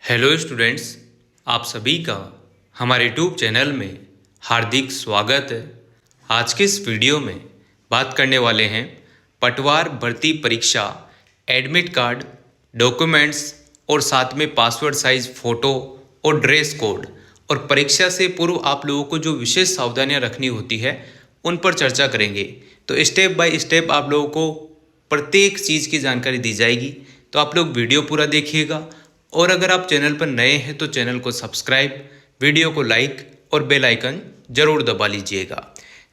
Hello students, आप सभी का हमारे यूट्यूब चैनल में हार्दिक स्वागत है। आज के इस वीडियो में बात करने वाले हैं पटवार भर्ती परीक्षा, एडमिट कार्ड, डॉक्यूमेंट्स और साथ में पासवर्ड साइज फ़ोटो और ड्रेस कोड और परीक्षा से पूर्व आप लोगों को जो विशेष सावधानियां रखनी होती है उन पर चर्चा करेंगे। तो स्टेप बाय स्टेप आप लोगों को प्रत्येक चीज़ की जानकारी दी जाएगी, तो आप लोग वीडियो पूरा देखिएगा। और अगर आप चैनल पर नए हैं तो चैनल को सब्सक्राइब, वीडियो को लाइक और बेल आइकन जरूर दबा लीजिएगा।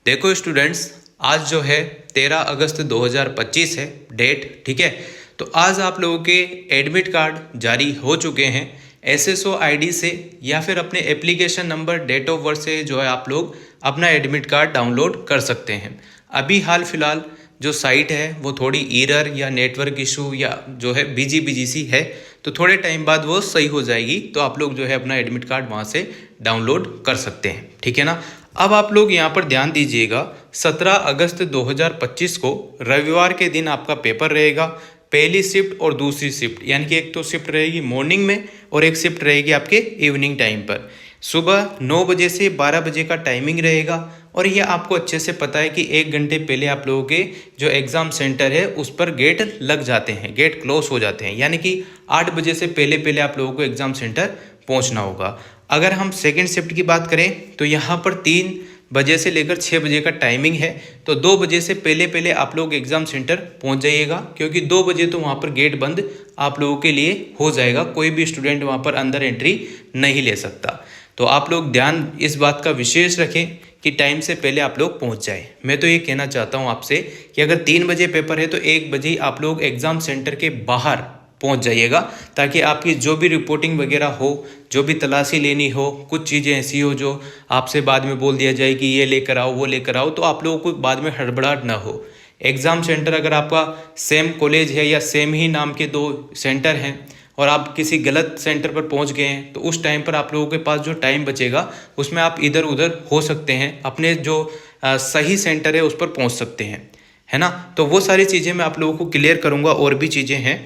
देखो स्टूडेंट्स, आज जो है 13 अगस्त 2025 है डेट, ठीक है। तो आज आप लोगों के एडमिट कार्ड जारी हो चुके हैं। एसएसओ आईडी से या फिर अपने application number, date of birth से जो है आप लोग अपना एडमिट कार्ड डाउनलोड कर सकते हैं। अभी हाल फिलहाल जो साइट है वो थोड़ी एरर या नेटवर्क इशू या जो है बिजी सी है, तो थोड़े टाइम बाद वो सही हो जाएगी। तो आप लोग जो है अपना एडमिट कार्ड वहाँ से डाउनलोड कर सकते हैं, ठीक है ना। अब आप लोग यहाँ पर ध्यान दीजिएगा, 17 अगस्त 2025 को रविवार के दिन आपका पेपर रहेगा। पहली शिफ्ट और दूसरी शिफ्ट, यानी कि एक तो शिफ्ट रहेगी मॉर्निंग में और एक शिफ्ट रहेगी आपके इवनिंग टाइम पर। सुबह 9 बजे से 12 बजे का टाइमिंग रहेगा। और ये आपको अच्छे से पता है कि 1 घंटे पहले आप लोगों के जो एग्ज़ाम सेंटर है उस पर गेट लग जाते हैं, गेट क्लोज हो जाते हैं, यानी कि 8 बजे से पहले पहले आप लोगों को एग्ज़ाम सेंटर पहुंचना होगा। अगर हम सेकेंड शिफ्ट की बात करें तो यहाँ पर 3 बजे से लेकर 6 बजे का टाइमिंग है। तो 2 बजे से पहले पहले आप लोग एग्ज़ाम सेंटर पहुँच जाइएगा, क्योंकि 2 बजे तो वहाँ पर गेट बंद आप लोगों के लिए हो जाएगा। कोई भी स्टूडेंट वहाँ पर अंदर एंट्री नहीं ले सकता। तो आप लोग ध्यान इस बात का विशेष रखें कि टाइम से पहले आप लोग पहुंच जाए। मैं तो ये कहना चाहता हूं आपसे कि अगर 3 बजे पेपर है तो 1 बजे आप लोग एग्ज़ाम सेंटर के बाहर पहुंच जाइएगा, ताकि आपकी जो भी रिपोर्टिंग वगैरह हो, जो भी तलाशी लेनी हो, कुछ चीज़ें ऐसी हो जो आपसे बाद में बोल दिया जाए कि ये लेकर आओ वो लेकर आओ, तो आप लोगों को बाद में हड़बड़ाहट ना हो। एग्ज़ाम सेंटर अगर आपका सेम कॉलेज है या सेम ही नाम के 2 सेंटर हैं और आप किसी गलत सेंटर पर पहुंच गए हैं, तो उस टाइम पर आप लोगों के पास जो टाइम बचेगा उसमें आप इधर उधर हो सकते हैं, अपने जो सही सेंटर है उस पर पहुंच सकते हैं, है ना। तो वो सारी चीज़ें मैं आप लोगों को क्लियर करूंगा। और भी चीज़ें हैं,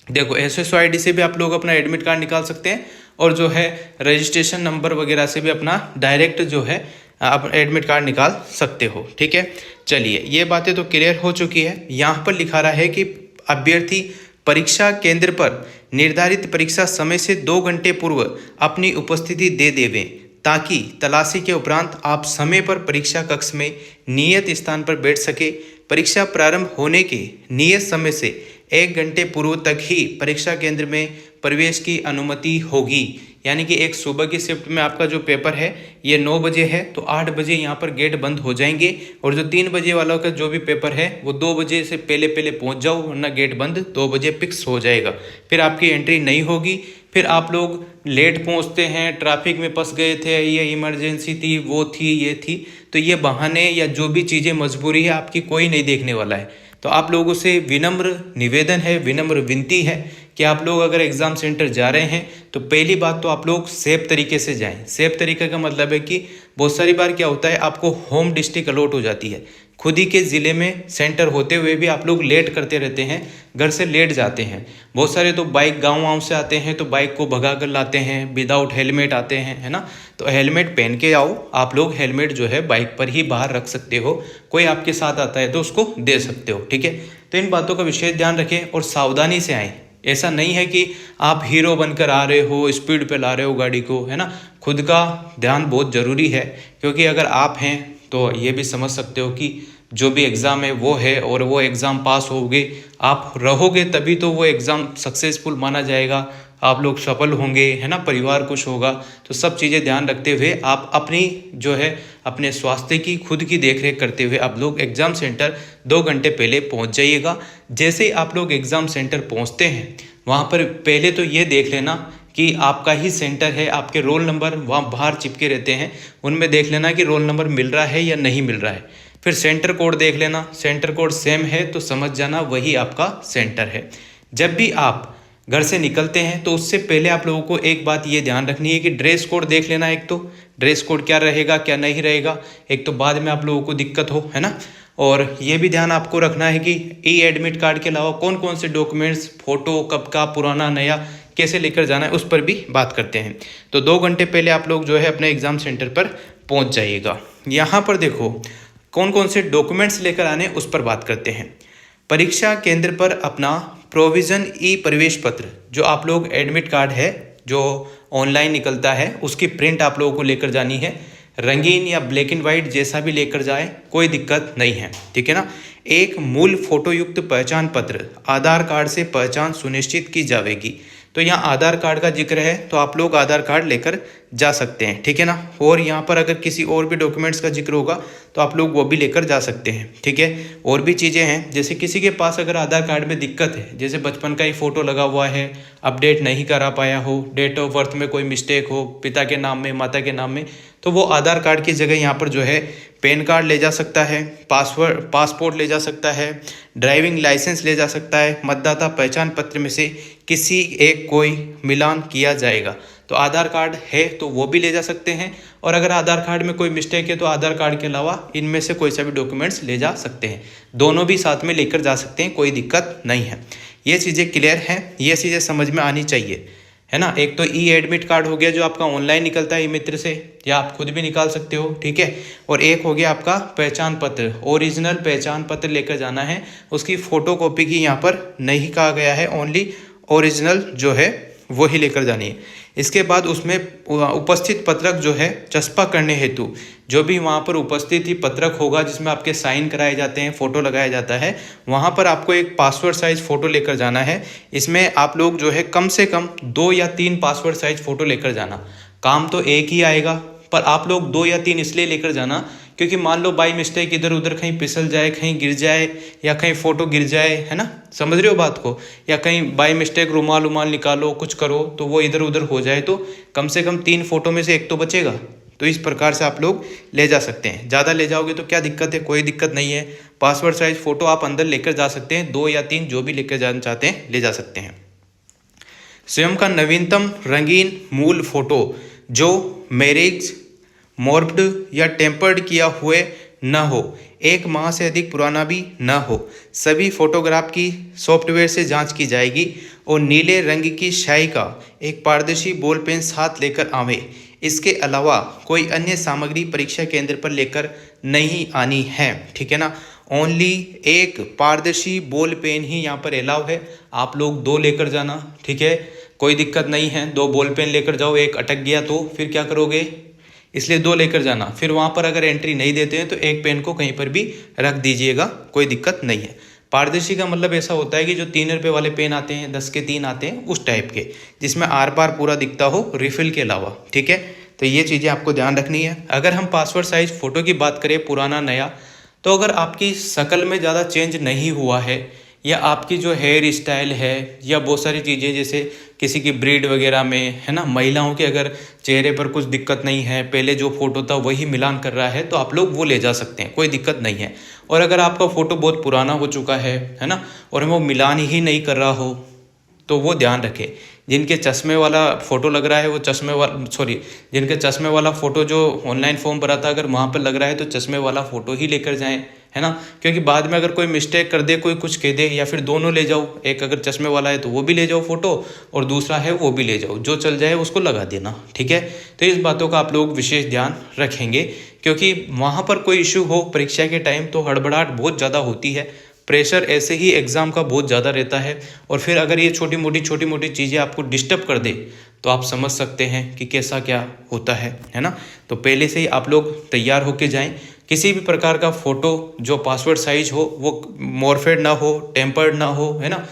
देखो एसएसओ आईडी से भी आप लोग अपना एडमिट कार्ड निकाल सकते हैं, और जो है रजिस्ट्रेशन नंबर वगैरह से भी अपना डायरेक्ट जो है आप एडमिट कार्ड निकाल सकते हो, ठीक है। चलिए, ये बातें तो क्लियर हो चुकी है। यहाँ पर लिखा रहा है कि अभ्यर्थी परीक्षा केंद्र पर निर्धारित परीक्षा समय से 2 घंटे पूर्व अपनी उपस्थिति दे देवें, ताकि तलाशी के उपरांत आप समय पर परीक्षा कक्ष में नियत स्थान पर बैठ सके। परीक्षा प्रारंभ होने के नियत समय से 1 घंटे पूर्व तक ही परीक्षा केंद्र में प्रवेश की अनुमति होगी। यानी कि एक सुबह की शिफ्ट में आपका जो पेपर है ये 9 बजे है, तो 8 बजे यहाँ पर गेट बंद हो जाएंगे। और जो 3 बजे वालों का जो भी पेपर है वो 2 बजे से पहले पहले पहुँच जाओ, वरना गेट बंद 2 बजे फिक्स हो जाएगा। फिर आपकी एंट्री नहीं होगी। फिर आप लोग लेट पहुँचते हैं, ट्रैफिक में फंस गए थे, ये इमरजेंसी थी, वो थी, ये थी, तो ये बहाने या जो भी चीज़ें मजबूरी है आपकी कोई नहीं देखने वाला है। तो आप लोगों से विनम्र निवेदन है, विनम्र विनती है कि आप लोग अगर एग्ज़ाम सेंटर जा रहे हैं तो पहली बात तो आप लोग सेफ तरीके से जाएं। सेफ तरीके का मतलब है कि बहुत सारी बार क्या होता है, आपको होम डिस्ट्रिक्ट अलॉट हो जाती है, खुद ही के ज़िले में सेंटर होते हुए भी आप लोग लेट करते रहते हैं, घर से लेट जाते हैं। बहुत सारे तो बाइक गाँव से आते हैं तो बाइक को भगा कर लाते हैं, विदाउट हेलमेट आते हैं, है ना। तो हेलमेट पहन के आओ। आप लोग हेलमेट जो है बाइक पर ही बाहर रख सकते हो, कोई आपके साथ आता है तो उसको दे सकते हो, ठीक है। तो इन बातों का विशेष ध्यान रखें और सावधानी से आएँ। ऐसा नहीं है कि आप हीरो बनकर आ रहे हो, स्पीड पे ला रहे हो गाड़ी को, है ना। खुद का ध्यान बहुत ज़रूरी है, क्योंकि अगर आप हैं तो ये भी समझ सकते हो कि जो भी एग्ज़ाम है वो है, और वो एग्ज़ाम पास होगे, आप रहोगे तभी तो वो एग्ज़ाम सक्सेसफुल माना जाएगा, आप लोग सफल होंगे, है ना, परिवार खुश होगा। तो सब चीज़ें ध्यान रखते हुए आप अपनी जो है अपने स्वास्थ्य की खुद की देखरेख करते हुए आप लोग एग्ज़ाम सेंटर 2 घंटे पहले पहुंच जाइएगा। जैसे ही आप लोग एग्ज़ाम सेंटर पहुंचते हैं वहां पर पहले तो ये देख लेना कि आपका ही सेंटर है, आपके रोल नंबर वहाँ बाहर चिपके रहते हैं, उनमें देख लेना कि रोल नंबर मिल रहा है या नहीं मिल रहा है। फिर सेंटर कोड देख लेना, सेंटर कोड सेम है तो समझ जाना वही आपका सेंटर है। जब भी आप घर से निकलते हैं तो उससे पहले आप लोगों को एक बात ये ध्यान रखनी है कि ड्रेस कोड देख लेना। एक तो ड्रेस कोड क्या रहेगा क्या नहीं रहेगा, एक तो बाद में आप लोगों को दिक्कत हो, है ना। और ये भी ध्यान आपको रखना है कि ई एडमिट कार्ड के अलावा कौन कौन से डॉक्यूमेंट्स, फ़ोटो कब का पुराना नया कैसे लेकर जाना है उस पर भी बात करते हैं। तो 2 घंटे पहले आप लोग जो है अपने एग्ज़ाम सेंटर पर पहुंच जाइएगा। यहाँ पर देखो कौन कौन से डॉक्यूमेंट्स लेकर आने उस पर बात करते हैं। परीक्षा केंद्र पर अपना प्रोविज़न ई प्रवेश पत्र, जो आप लोग एडमिट कार्ड है जो ऑनलाइन निकलता है, उसकी प्रिंट आप लोगों को लेकर जानी है। रंगीन या ब्लैक एंड वाइट जैसा भी लेकर जाए, कोई दिक्कत नहीं है, ठीक है ना। एक मूल फोटो युक्त पहचान पत्र, आधार कार्ड से पहचान सुनिश्चित की जाएगी। तो यहाँ आधार कार्ड का जिक्र है तो आप लोग आधार कार्ड लेकर जा सकते हैं, ठीक है ना। और यहाँ पर अगर किसी और भी डॉक्यूमेंट्स का जिक्र होगा तो आप लोग वो भी लेकर जा सकते हैं, ठीक है। और भी चीज़ें हैं, जैसे किसी के पास अगर आधार कार्ड में दिक्कत है, जैसे बचपन का ही फ़ोटो लगा हुआ है, अपडेट नहीं करा पाया हो, डेट ऑफ बर्थ में कोई मिस्टेक हो, पिता के नाम में माता के नाम में, तो वो आधार कार्ड की जगह यहाँ पर जो है पैन कार्ड ले जा सकता है, पासपोर्ट ले जा सकता है, ड्राइविंग लाइसेंस ले जा सकता है। मतदाता पहचान पत्र में से किसी एक कोई मिलान किया जाएगा। तो आधार कार्ड है तो वो भी ले जा सकते हैं, और अगर आधार कार्ड में कोई मिस्टेक है तो आधार कार्ड के अलावा इनमें से कोई सा भी डॉक्यूमेंट्स ले जा सकते हैं। दोनों भी साथ में लेकर जा सकते हैं, कोई दिक्कत नहीं है। ये चीज़ें क्लियर हैं, ये चीज़ें समझ में आनी चाहिए, है ना। एक तो ई एडमिट कार्ड हो गया जो आपका ऑनलाइन निकलता है ई मित्र से, या आप खुद भी निकाल सकते हो, ठीक है। और एक हो गया आपका पहचान पत्र, ओरिजिनल पहचान पत्र लेकर जाना है। उसकी फ़ोटो कॉपी की यहाँ पर नहीं कहा गया है, ओनली ओरिजिनल जो है वो ही लेकर जानी है। इसके बाद उसमें उपस्थित पत्रक जो है चस्पा करने हेतु जो भी वहाँ पर उपस्थित ही पत्रक होगा जिसमें आपके साइन कराए जाते हैं, फ़ोटो लगाया जाता है, वहाँ पर आपको एक पासपोर्ट साइज़ फ़ोटो लेकर जाना है। इसमें आप लोग जो है कम से कम 2 या 3 पासपोर्ट साइज़ फ़ोटो लेकर जाना। काम तो एक ही आएगा, पर आप लोग 2 या 3 इसलिए लेकर जाना क्योंकि मान लो बाई मिस्टेक इधर उधर कहीं फिसल जाए, कहीं गिर जाए, या कहीं फ़ोटो गिर जाए, है ना, समझ रहे हो बात को, या कहीं बाई मिस्टेक रुमाल निकालो, कुछ करो तो वो इधर उधर हो जाए, तो कम से कम 3 फोटो में से एक तो बचेगा। तो इस प्रकार से आप लोग ले जा सकते हैं। ज़्यादा ले जाओगे तो क्या दिक्कत है, कोई दिक्कत नहीं है। पासपोर्ट साइज़ फ़ोटो आप अंदर लेकर जा सकते हैं, 2 या 3 जो भी लेकर जाना चाहते हैं ले जा सकते हैं। स्वयं का नवीनतम रंगीन मूल फोटो जो मैरिज मॉर्फ्ड या टेम्पर्ड किया हुए न हो, 1 माह से अधिक पुराना भी न हो। सभी फोटोग्राफ की सॉफ्टवेयर से जांच की जाएगी और नीले रंग की स्याही का एक पारदर्शी बॉल पेन साथ लेकर आवे। इसके अलावा कोई अन्य सामग्री परीक्षा केंद्र पर लेकर नहीं आनी है, ठीक है ना। ओनली एक पारदर्शी बॉल पेन ही यहाँ पर अलाउ है। आप लोग 2 लेकर जाना, ठीक है, कोई दिक्कत नहीं है। 2 बॉल पेन लेकर जाओ, एक अटक गया तो फिर क्या करोगे, इसलिए 2 लेकर जाना। फिर वहाँ पर अगर एंट्री नहीं देते हैं तो एक पेन को कहीं पर भी रख दीजिएगा, कोई दिक्कत नहीं है। पारदर्शी का मतलब ऐसा होता है कि जो 3 रुपये वाले पेन आते हैं, 10 के 3 आते हैं, उस टाइप के जिसमें आर पार पूरा दिखता हो रिफिल के अलावा, ठीक है। तो ये चीज़ें आपको ध्यान रखनी है। अगर हम पासपोर्ट साइज़ फ़ोटो की बात करें पुराना नया, तो अगर आपकी शक्ल में ज़्यादा चेंज नहीं हुआ है, या आपकी जो हेयर स्टाइल है, या बहुत सारी चीज़ें जैसे किसी की ब्रीड वगैरह में, है ना, महिलाओं के अगर चेहरे पर कुछ दिक्कत नहीं है, पहले जो फ़ोटो था वही मिलान कर रहा है, तो आप लोग वो ले जा सकते हैं, कोई दिक्कत नहीं है। और अगर आपका फ़ोटो बहुत पुराना हो चुका है ना, और वो मिलान ही नहीं कर रहा हो, तो वो ध्यान रखें। जिनके चश्मे वाला फ़ोटो लग रहा है वो जिनके चश्मे वाला फ़ोटो जो ऑनलाइन फॉर्म भरा था, अगर वहाँ पर लग रहा है तो चश्मे वाला फ़ोटो ही लेकर जाएं, है ना। क्योंकि बाद में अगर कोई मिस्टेक कर दे, कोई कुछ कह दे, या फिर दोनों ले जाओ, एक अगर चश्मे वाला है तो वो भी ले जाओ फ़ोटो, और दूसरा है वो भी ले जाओ, जो चल जाए उसको लगा देना, ठीक है। तो इस बातों का आप लोग विशेष ध्यान रखेंगे, क्योंकि वहाँ पर कोई इशू हो परीक्षा के टाइम तो हड़बड़ाहट बहुत ज़्यादा होती है, प्रेशर ऐसे ही एग्ज़ाम का बहुत ज़्यादा रहता है, और फिर अगर ये छोटी मोटी चीज़ें आपको डिस्टर्ब कर दे तो आप समझ सकते हैं कि कैसा क्या होता है ना। तो पहले से ही आप लोग तैयार होके जाएं। किसी भी प्रकार का फ़ोटो जो पासपोर्ट साइज़ हो वो मॉर्फेड ना हो, टेम्पर्ड ना हो, है ना,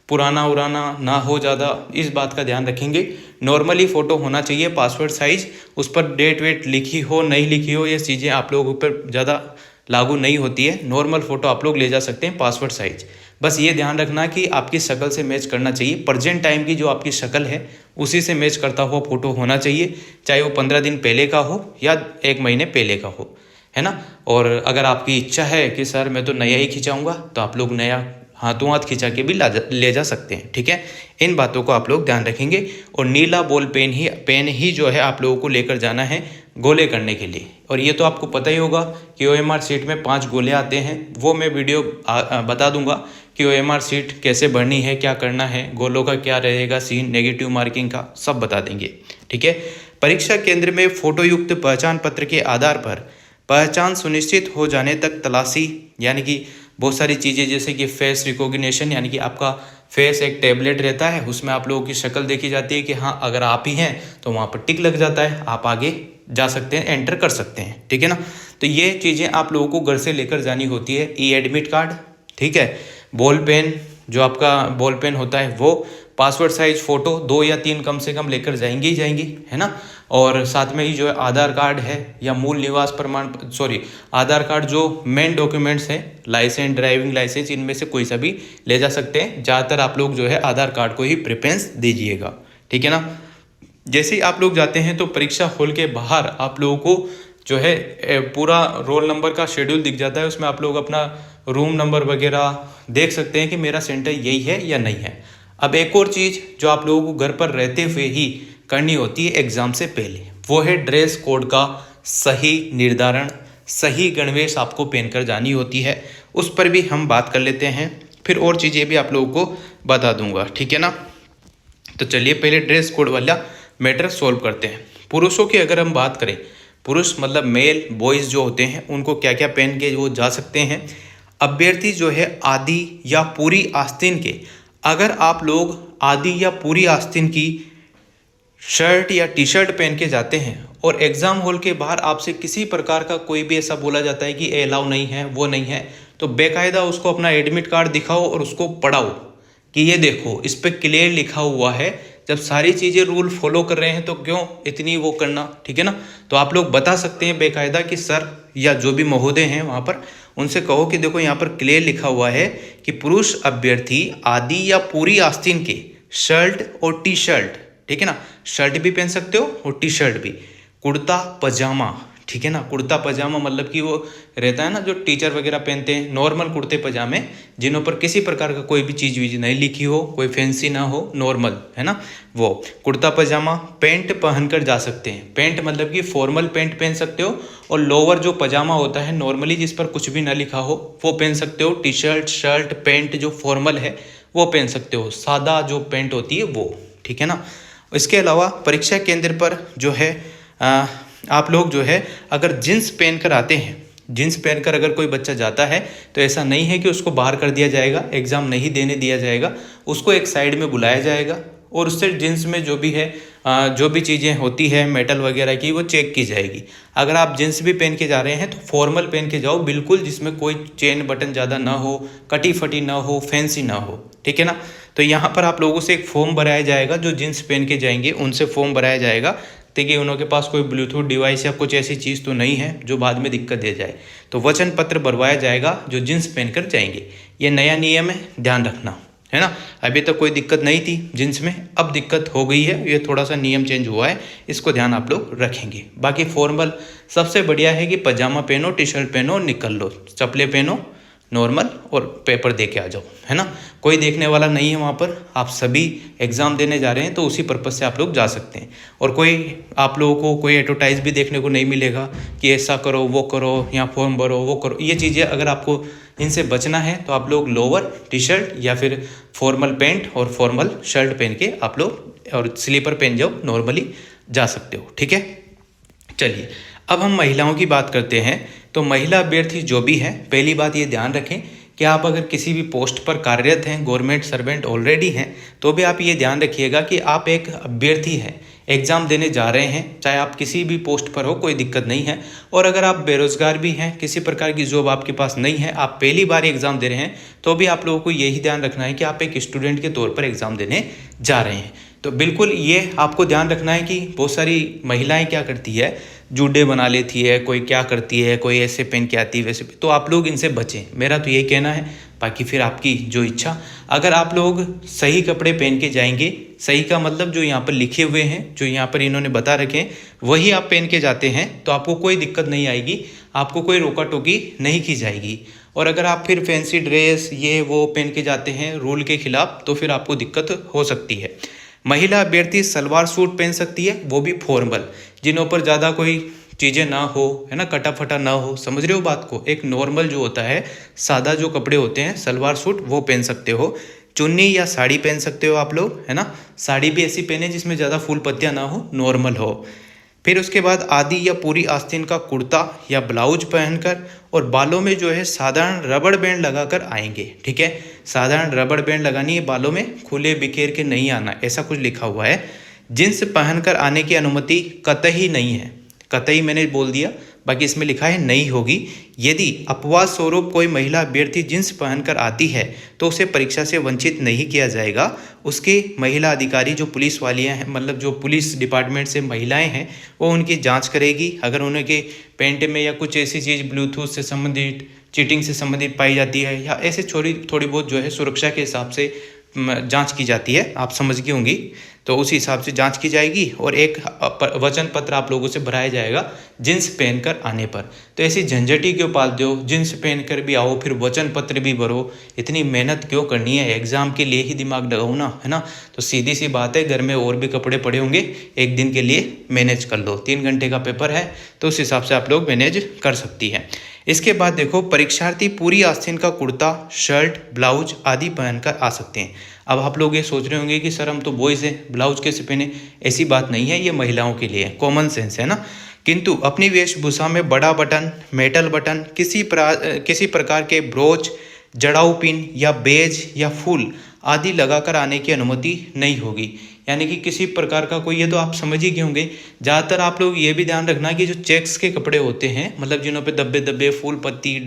पुराना उराना ना हो ज़्यादा, इस बात का ध्यान रखेंगे। नॉर्मली फ़ोटो होना चाहिए पासपोर्ट साइज़, उस पर डेट वेट लिखी हो नहीं लिखी हो, ये चीज़ें आप लोगों पर ज़्यादा लागू नहीं होती है। नॉर्मल फ़ोटो आप लोग ले जा सकते हैं पासपोर्ट साइज़। बस ये ध्यान रखना कि आपकी शक्ल से मैच करना चाहिए, प्रेजेंट टाइम की जो आपकी शक्ल है उसी से मैच करता हुआ फ़ोटो होना चाहिए, चाहे वो 15 दिन पहले का हो या 1 महीने पहले का हो, है ना। और अगर आपकी इच्छा है कि सर मैं तो नया ही खिंचाऊँगा, तो आप लोग नया हाथों हाथ खिंचा के भी ले जा सकते हैं, ठीक है। इन बातों को आप लोग ध्यान रखेंगे। और नीला बॉल पेन ही जो है आप लोगों को लेकर जाना है गोले करने के लिए। और ये तो आपको पता ही होगा कि OMR शीट में 5 गोले आते हैं, वो मैं वीडियो बता दूंगा, कि OMR शीट कैसे भरनी है, क्या करना है, गोलों का क्या रहेगा सीन, नेगेटिव मार्किंग का सब बता देंगे। ठीक है। परीक्षा केंद्र में फोटोयुक्त पहचान पत्र के आधार पर पहचान सुनिश्चित हो जाने तक तलाशी, यानी कि बहुत सारी चीज़ें जैसे कि फेस रिकॉग्निशन, यानी कि आपका फेस एक टैबलेट रहता है, उसमें आप लोगों की शक्ल देखी जाती है कि हाँ अगर आप ही हैं तो वहाँ पर टिक लग जाता है, आप आगे जा सकते हैं, एंटर कर सकते हैं। ठीक है ना। तो ये चीज़ें आप लोगों को घर से लेकर जानी होती है। ई एडमिट कार्ड, ठीक है, बॉल पेन, जो आपका बॉल पेन होता है वो, पासपोर्ट साइज फ़ोटो 2 या 3 कम से कम लेकर जाएंगी ही जाएंगी, है ना। और साथ में ही जो है आधार कार्ड है या मूल निवास प्रमाण, आधार कार्ड जो मेन डॉक्यूमेंट्स हैं, लाइसेंस, ड्राइविंग लाइसेंस, इनमें से कोई सा भी ले जा सकते हैं। ज़्यादातर आप लोग जो है आधार कार्ड को ही प्रेफरेंस दीजिएगा। ठीक है ना। जैसे ही आप लोग जाते हैं तो परीक्षा हॉल के बाहर आप लोगों को जो है पूरा रोल नंबर का शेड्यूल दिख जाता है, उसमें आप लोग अपना रूम नंबर वगैरह देख सकते हैं कि मेरा सेंटर यही है या नहीं है। अब एक और चीज़ जो आप लोगों को घर पर रहते हुए ही करनी होती है एग्ज़ाम से पहले, वो है ड्रेस कोड का सही निर्धारण, सही गणवेश आपको पहनकर जानी होती है। उस पर भी हम बात कर लेते हैं, फिर और चीज़ें भी आप लोगों को बता दूंगा। ठीक है ना। तो चलिए पहले ड्रेस कोड वाला मैटर सोल्व करते हैं। पुरुषों की अगर हम बात करें, पुरुष मतलब मेल बॉयज़ जो होते हैं उनको क्या क्या पहन के वो जा सकते हैं। अभ्यर्थी जो है आधी या पूरी आस्तीन के, अगर आप लोग आधी या पूरी आस्तीन की शर्ट या टी शर्ट पहन के जाते हैं और एग्ज़ाम हॉल के बाहर आपसे किसी प्रकार का कोई भी ऐसा बोला जाता है कि ये अलाउ नहीं है, वो नहीं है, तो बेकायदा उसको अपना एडमिट कार्ड दिखाओ और उसको पढ़ाओ कि ये देखो इस पर क्लियर लिखा हुआ है। जब सारी चीज़ें रूल फॉलो कर रहे हैं तो क्यों इतनी वो करना। ठीक है ना। तो आप लोग बता सकते हैं बेकायदा कि सर या जो भी महोदय हैं वहाँ पर, उनसे कहो कि देखो यहाँ पर क्लियर लिखा हुआ है कि पुरुष अभ्यर्थी आधी या पूरी आस्तीन के शर्ट और टी शर्ट, ठीक है ना, शर्ट भी पहन सकते हो और टी शर्ट भी, कुर्ता पजामा, ठीक है ना। कुर्ता पजामा मतलब कि वो रहता है ना जो टीचर वगैरह पहनते हैं, नॉर्मल कुर्ते पजामे जिन पर किसी प्रकार का कोई भी चीज़ वीज नहीं लिखी हो, कोई फैंसी ना हो, नॉर्मल, है ना, वो कुर्ता पजामा। पैंट पहनकर जा सकते हैं, पैंट मतलब कि फॉर्मल पैंट पहन सकते हो, और लोअर जो पजामा होता है नॉर्मली जिस पर कुछ भी ना लिखा हो वो पहन सकते हो। टी शर्ट, शर्ट, पैंट जो फॉर्मल है वो पहन सकते हो, सादा जो पैंट होती है वो। ठीक है ना। इसके अलावा परीक्षा केंद्र पर जो है आप लोग जो है अगर जींस पहनकर आते हैं, जींस पहनकर अगर कोई बच्चा जाता है तो ऐसा नहीं है कि उसको बाहर कर दिया जाएगा, एग्ज़ाम नहीं देने दिया जाएगा, उसको एक साइड में बुलाया जाएगा और उससे जींस में जो भी है जो भी चीज़ें होती है मेटल वगैरह की वो चेक की जाएगी। अगर आप जींस भी पहन के जा रहे हैं तो फॉर्मल पहन के जाओ बिल्कुल, जिसमें कोई चेन बटन ज़्यादा ना हो, कटी फटी ना हो, फैंसी ना हो। ठीक है ना। तो यहाँ पर आप लोगों से एक फॉर्म भराया जाएगा, जो जींस पहन के जाएंगे उनसे फॉर्म भराया जाएगा ताकि उनके पास कोई ब्लूटूथ डिवाइस या कुछ ऐसी चीज़ तो नहीं है जो बाद में दिक्कत दे जाए। तो वचन पत्र भरवाया जाएगा जो जींस पहनकर जाएंगे। ये नया नियम है, ध्यान रखना, है ना। अभी तक कोई दिक्कत नहीं थी जींस में, अब दिक्कत हो गई है, ये थोड़ा सा नियम चेंज हुआ है, इसको ध्यान आप लोग रखेंगे। बाकी फॉर्मल सबसे बढ़िया है कि पजामा पहनो, टी शर्ट पहनो और निकल लो, चप्पलें पहनो नॉर्मल और पेपर दे के आ जाओ, है ना। कोई देखने वाला नहीं है वहाँ पर, आप सभी एग्ज़ाम देने जा रहे हैं तो उसी पर्पज़ से आप लोग जा सकते हैं। और कोई आप लोगों को कोई एडवर्टाइज भी देखने को नहीं मिलेगा कि ऐसा करो, वो करो, यहाँ फॉर्म भरो, वो करो। ये चीज़ें अगर आपको इनसे बचना है तो आप लोग लोअर टी शर्ट या फिर फॉर्मल पैंट और फॉर्मल शर्ट पहन के आप लोग और स्लीपर पहन जाओ, नॉर्मली जा सकते हो। ठीक है। चलिए अब हम महिलाओं की बात करते हैं। तो महिला अभ्यर्थी जो भी हैं, पहली बात ये ध्यान रखें कि आप अगर किसी भी पोस्ट पर कार्यरत हैं, गवर्नमेंट सर्वेंट ऑलरेडी हैं, तो भी आप ये ध्यान रखिएगा कि आप एक अभ्यर्थी हैं, एग्ज़ाम देने जा रहे हैं, चाहे आप किसी भी पोस्ट पर हो, कोई दिक्कत नहीं है। और अगर आप बेरोज़गार भी हैं, किसी प्रकार की जॉब आपके पास नहीं है, आप पहली बार एग्ज़ाम दे रहे हैं, तो भी आप लोगों को यही ध्यान रखना है कि आप एक स्टूडेंट के तौर पर एग्ज़ाम देने जा रहे हैं। तो बिल्कुल ये आपको ध्यान रखना है कि बहुत सारी महिलाएं क्या करती है, जूडे बना लेती है, कोई क्या करती है, कोई ऐसे पहन के आती है वैसे, तो आप लोग इनसे बचें, मेरा तो यही कहना है। बाकी फिर आपकी जो इच्छा, अगर आप लोग सही कपड़े पहन के जाएंगे, सही का मतलब जो यहाँ पर लिखे हुए हैं, जो यहाँ पर इन्होंने बता रखे हैं, वही आप पहन के जाते हैं तो आपको कोई दिक्कत नहीं आएगी, आपको कोई रोका टोकी नहीं की जाएगी। और अगर आप फिर फैंसी ड्रेस ये वो पहन के जाते हैं रूल के खिलाफ, तो फिर आपको दिक्कत हो सकती है। महिला अभ्यर्थी सलवार सूट पहन सकती है, वो भी फॉर्मल, जिन पर ज़्यादा कोई चीज़ें ना हो, है ना, कटा फटा ना हो, समझ रहे हो बात को। एक नॉर्मल जो होता है, सादा जो कपड़े होते हैं, सलवार सूट, वो पहन सकते हो। चुन्नी या साड़ी पहन सकते हो आप लोग, है ना। साड़ी भी ऐसी पहने जिसमें ज़्यादा फूल पत्तियाँ ना हो, नॉर्मल हो। फिर उसके बाद आधी या पूरी आस्तीन का कुर्ता या ब्लाउज पहनकर और बालों में जो है साधारण रबड़ बैंड लगाकर आएंगे, ठीक है। साधारण रबड़ बैंड लगानी है बालों में, खुले बिखेर के नहीं आना, ऐसा कुछ लिखा हुआ है। जींस पहनकर आने की अनुमति कतई नहीं है। कतई मैंने बोल दिया, बाकी इसमें लिखा है नहीं होगी। यदि अपवाद स्वरूप कोई महिला अभ्यर्थी जींस पहनकर आती है तो उसे परीक्षा से वंचित नहीं किया जाएगा। उसके महिला अधिकारी जो पुलिस वालियाँ हैं, मतलब जो पुलिस डिपार्टमेंट से महिलाएं हैं, वो उनकी जांच करेगी। अगर उनके पेंट में या कुछ ऐसी चीज़ ब्लूटूथ से संबंधित, चीटिंग से संबंधित पाई जाती है, या ऐसे थोड़ी बहुत जो है सुरक्षा के हिसाब से जांच की जाती है, आप समझ गई होंगी, तो उसी हिसाब से जांच की जाएगी और एक वचन पत्र आप लोगों से भराया जाएगा जींस पहनकर आने पर। तो ऐसी झंझटी क्यों पालते हो, जींस पहनकर भी आओ फिर वचन पत्र भी भरो, इतनी मेहनत क्यों करनी है, एग्जाम के लिए ही दिमाग लगाओ ना, है ना। तो सीधी सी बात है, घर में और भी कपड़े पड़े होंगे, एक दिन के लिए मैनेज कर लो। 3 घंटे का पेपर है तो उस हिसाब से आप लोग मैनेज कर सकती हैं। इसके बाद देखो, परीक्षार्थी पूरी आस्तीन का कुर्ता, शर्ट, ब्लाउज आदि पहनकर आ सकते हैं। अब आप लोग ये सोच रहे होंगे कि सर हम तो बॉयज़ हैं, ब्लाउज कैसे पहने। ऐसी बात नहीं है, ये महिलाओं के लिए है, कॉमन सेंस है ना। किंतु अपनी वेशभूषा में बड़ा बटन, मेटल बटन, किसी प्रकार के ब्रोच, जड़ाऊ पिन या बेज या फूल आदि लगाकर आने की अनुमति नहीं होगी। यानी कि किसी प्रकार का कोई, ये तो आप समझ ही गए होंगे। ज़्यादातर आप लोग ये भी ध्यान रखना कि जो चेक्स के कपड़े होते हैं, मतलब जिन्हों पे दब्बे दब्बे फूल पत्ती,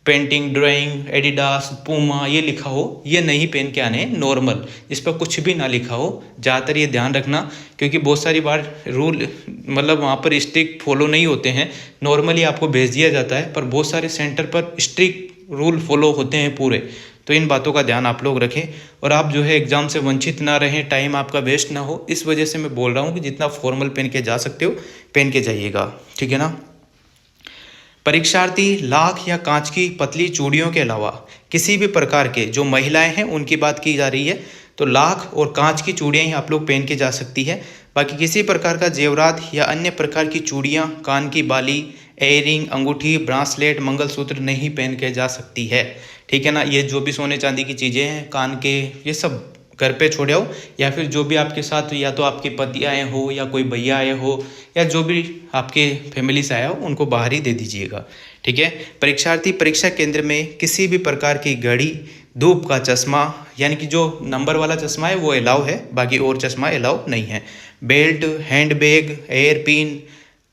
पेंटिंग, ड्राइंग, एडिडास, पूमा ये लिखा हो, ये नहीं पहन के आने, नॉर्मल, इस पर कुछ भी ना लिखा हो। ज़्यादातर ये ध्यान रखना, क्योंकि बहुत सारी बार रूल मतलब वहाँ पर स्ट्रिक्ट फॉलो नहीं होते हैं, नॉर्मली आपको भेज दिया जाता है, पर बहुत सारे सेंटर पर स्ट्रिक्ट रूल फॉलो होते हैं पूरे। तो इन बातों का ध्यान आप लोग रखें और आप जो है एग्ज़ाम से वंचित ना रहें, टाइम आपका वेस्ट ना हो। इस वजह से मैं बोल रहा हूँ कि जितना फॉर्मल पहन के जा सकते हो पहन के जाइएगा, ठीक है ना। परीक्षार्थी लाख या कांच की पतली चूड़ियों के अलावा किसी भी प्रकार के, जो महिलाएं हैं उनकी बात की जा रही है, तो लाख और कांच की चूड़ियाँ ही आप लोग पहन के जा सकती है। बाकी किसी प्रकार का जेवरात या अन्य प्रकार की चूड़ियाँ, कान की बाली, एयरिंग, अंगूठी, ब्रासलेट, मंगलसूत्र नहीं पहन के जा सकती है, ठीक है ना। ये जो भी सोने चांदी की चीज़ें हैं, कान के, ये सब घर पे छोड़े आओ, या फिर जो भी आपके साथ, या तो आपके पति आए हो या कोई भैया आए हो या जो भी आपके फैमिली से आया हो, उनको बाहर ही दे दीजिएगा, ठीक है। परीक्षार्थी परीक्षा केंद्र में किसी भी प्रकार की घड़ी, धूप का चश्मा, यानी कि जो नंबर वाला चश्मा है वो अलाउ है, बाकी और चश्मा अलाउ नहीं है। Belt, handbag, hairpin,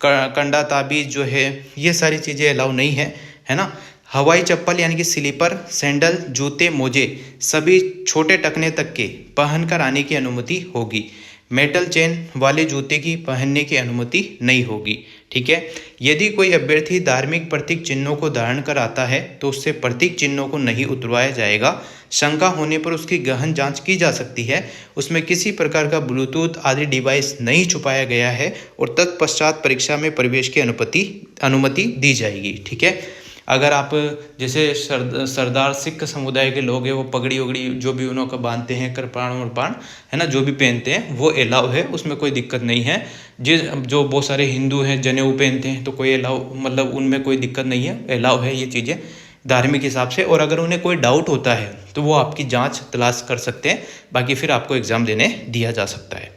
कंडा ताबीज जो है, ये सारी चीज़ें अलाउ नहीं है ना। हवाई चप्पल यानी कि स्लीपर, सैंडल, जूते, मोजे सभी छोटे टखने तक के पहनकर आने की अनुमति होगी। मेटल चेन वाले जूते की पहनने की अनुमति नहीं होगी, ठीक है। यदि कोई अभ्यर्थी धार्मिक प्रतीक चिन्हों को धारण कर आता है तो उससे प्रतीक चिन्हों को नहीं उतरवाया जाएगा। शंका होने पर उसकी गहन जांच की जा सकती है। उसमें किसी प्रकार का ब्लूटूथ आदि डिवाइस नहीं छुपाया गया है और तत्पश्चात परीक्षा में प्रवेश की अनुमति दी जाएगी, ठीक है। अगर आप जैसे सरदार सिख समुदाय के लोग हैं, वो पगड़ी वगड़ी जो भी उन्होंने बांधते हैं, कृपाण वरपाण, है ना, जो भी पहनते हैं वो अलाउ है, उसमें कोई दिक्कत नहीं है। जो बहुत सारे हिंदू हैं जनेऊ पहनते हैं, तो कोई अलाउ, मतलब उनमें कोई दिक्कत नहीं है, अलाउ है ये चीज़ें धार्मिक हिसाब से। और अगर उन्हें कोई डाउट होता है तो वो आपकी जाँच तलाश कर सकते हैं, बाकी फिर आपको एग्ज़ाम देने दिया जा सकता है,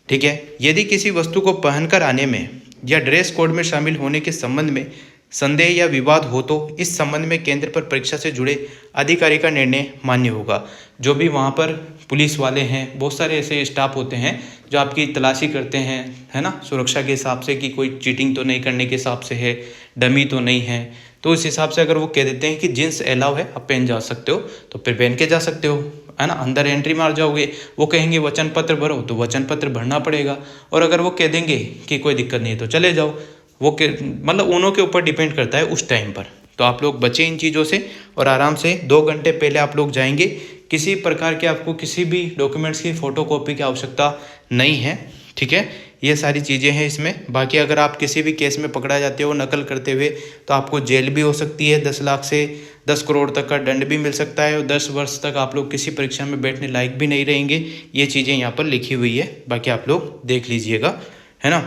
ठीक है। यदि किसी वस्तु को पहनकर आने में या ड्रेस कोड में शामिल होने के संबंध में संदेह या विवाद हो तो इस संबंध में केंद्र पर परीक्षा से जुड़े अधिकारी का निर्णय मान्य होगा। जो भी वहाँ पर पुलिस वाले हैं, बहुत सारे ऐसे स्टाफ होते हैं जो आपकी तलाशी करते हैं, है ना, सुरक्षा के हिसाब से कि कोई चीटिंग तो नहीं करने के हिसाब से है, डमी तो नहीं है, तो इस हिसाब से अगर वो कह देते हैं कि जींस अलाउ है, आप पहन जा सकते हो, तो फिर पहन के जा सकते हो, है ना। अंदर एंट्री मार जाओगे, वो कहेंगे वचन पत्र भरो, तो वचन पत्र भरना पड़ेगा। और अगर वो कह देंगे कि कोई दिक्कत नहीं है तो चले जाओ, वो मतलब उन्हों के ऊपर डिपेंड करता है उस टाइम पर। तो आप लोग बचें इन चीज़ों से और आराम से 2 घंटे पहले आप लोग जाएंगे। किसी प्रकार के आपको किसी भी डॉक्यूमेंट्स की फ़ोटोकॉपी की आवश्यकता नहीं है, ठीक है। ये सारी चीज़ें हैं इसमें। बाकी अगर आप किसी भी केस में पकड़ा जाते हो नकल करते हुए, तो आपको जेल भी हो सकती है, 10 लाख से 10 करोड़ तक का दंड भी मिल सकता है और 10 वर्ष तक आप लोग किसी परीक्षा में बैठने लायक भी नहीं रहेंगे। ये चीज़ें यहाँ पर लिखी हुई है, बाकी आप लोग देख लीजिएगा, है ना।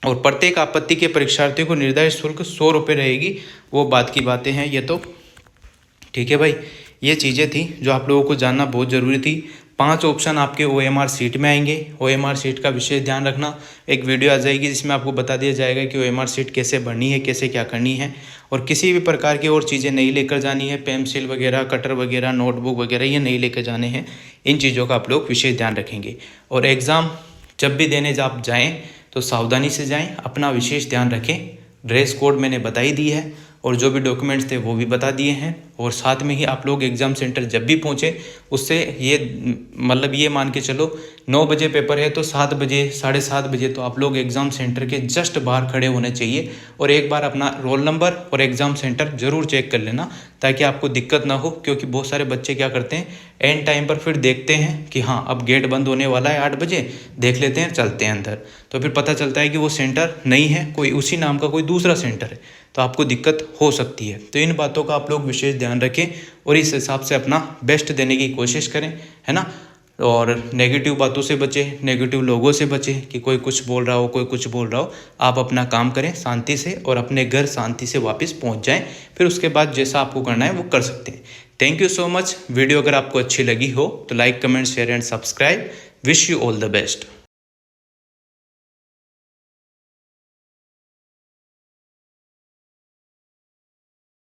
और प्रत्येक आपत्ति के परीक्षार्थियों को निर्धारित शुल्क 100 रुपये रहेगी। वो बात की बातें हैं ये तो, ठीक है भाई। ये चीज़ें थी जो आप लोगों को जानना बहुत ज़रूरी थी। 5 ऑप्शन आपके OMR शीट में आएंगे। OMR शीट का विशेष ध्यान रखना। एक वीडियो आ जाएगी जिसमें आपको बता दिया जाएगा कि OMR शीट कैसे भरनी है, कैसे क्या करनी है। और किसी भी प्रकार की और चीज़ें नहीं लेकर जानी है, पेंसिल वगैरह, कटर वगैरह, नोटबुक वगैरह ये नहीं लेकर जाने हैं। इन चीज़ों का आप लोग विशेष ध्यान रखेंगे। और एग्ज़ाम जब भी देने आप जाएँ तो सावधानी से जाएँ, अपना विशेष ध्यान रखें। ड्रेस कोड मैंने बता ही दी है और जो भी डॉक्यूमेंट्स थे वो भी बता दिए हैं। और साथ में ही आप लोग एग्ज़ाम सेंटर जब भी पहुँचे उससे ये मतलब ये मान के चलो 9 बजे पेपर है तो 7 बजे 7:30 बजे तो आप लोग एग्ज़ाम सेंटर के जस्ट बाहर खड़े होने चाहिए। और एक बार अपना रोल नंबर और एग्ज़ाम सेंटर ज़रूर चेक कर लेना ताकि आपको दिक्कत ना हो। क्योंकि बहुत सारे बच्चे क्या करते हैं, एंड टाइम पर फिर देखते हैं कि हाँ अब गेट बंद होने वाला है 8 बजे, देख लेते हैं चलते हैं अंदर, तो फिर पता चलता है कि वो सेंटर नहीं है, कोई उसी नाम का कोई दूसरा सेंटर है, तो आपको दिक्कत हो सकती है। तो इन बातों का आप लोग विशेष ध्यान रखें और इस हिसाब से अपना बेस्ट देने की कोशिश करें, है ना। और नेगेटिव बातों से बचें, नेगेटिव लोगों से बचें कि कोई कुछ बोल रहा हो, कोई कुछ बोल रहा हो। आप अपना काम करें शांति से और अपने घर शांति से वापस पहुंच जाएं। फिर उसके बाद जैसा आपको करना है वो कर सकते हैं। Thank you so much. Video अगर आपको अच्छी लगी हो तो like, comment, share and subscribe. Wish you all the best.